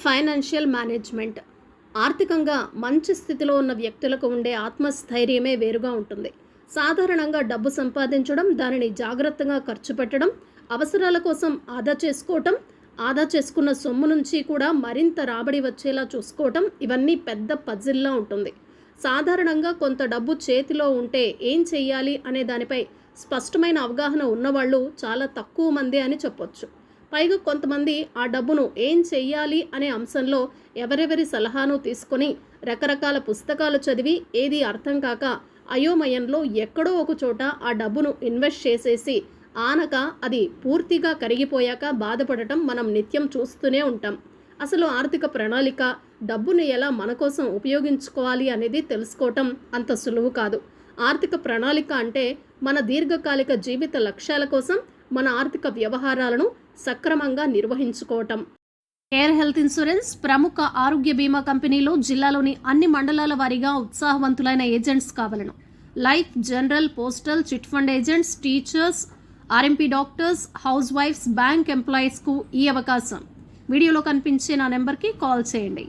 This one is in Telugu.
ఫైనాన్షియల్ మేనేజ్మెంట్ ఆర్థికంగా మంచి స్థితిలో ఉన్న వ్యక్తులకు ఉండే ఆత్మస్థైర్యమే వేరుగా ఉంటుంది. సాధారణంగా డబ్బు సంపాదించడం, దానిని జాగ్రత్తగా ఖర్చు పెట్టడం, అవసరాల కోసం ఆదా చేసుకున్న సొమ్ము నుంచి కూడా మరింత రాబడి వచ్చేలా చూసుకోవటం, ఇవన్నీ పెద్ద పజిల్లా ఉంటుంది. సాధారణంగా కొంత డబ్బు చేతిలో ఉంటే ఏం చెయ్యాలి అనే దానిపై స్పష్టమైన అవగాహన ఉన్నవాళ్ళు చాలా తక్కువ మంది అని చెప్పొచ్చు. పైగా కొంతమంది ఆ డబ్బును ఏం చెయ్యాలి అనే అంశంలో ఎవరెవరి సలహాను తీసుకొని రకరకాల పుస్తకాలు చదివి ఏది అర్థం కాక అయోమయంలో ఎక్కడో ఒక చోట ఆ డబ్బును ఇన్వెస్ట్ చేసేసి ఆనక అది పూర్తిగా కరిగిపోయాక బాధపడటం మనం నిత్యం చూస్తూనే ఉంటాం. అసలు ఆర్థిక ప్రణాళిక, డబ్బును ఎలా మన కోసం ఉపయోగించుకోవాలి అనేది తెలుసుకోవటం అంత సులువు కాదు. ఆర్థిక ప్రణాళిక అంటే మన దీర్ఘకాలిక జీవిత లక్ష్యాల కోసం మన ఆర్థిక వ్యవహారాలను సక్రమంగా నిర్వహించుకోవటం. ఎయిర్ హెల్త్ ఇన్సూరెన్స్ ప్రముఖ ఆరోగ్య బీమా కంపెనీలో జిల్లాలోని అన్ని మండలాల వారీగా ఉత్సాహవంతులైన ఏజెంట్స్ కావాలను. Life, general, postal, chit fund agents, teachers, RMP doctors, హౌస్ వైఫ్స్, బ్యాంక్ ఎంప్లాయీస్కు ఈ అవకాశం. వీడియోలో కనిపించే నా నెంబర్కి కాల్ చేయండి.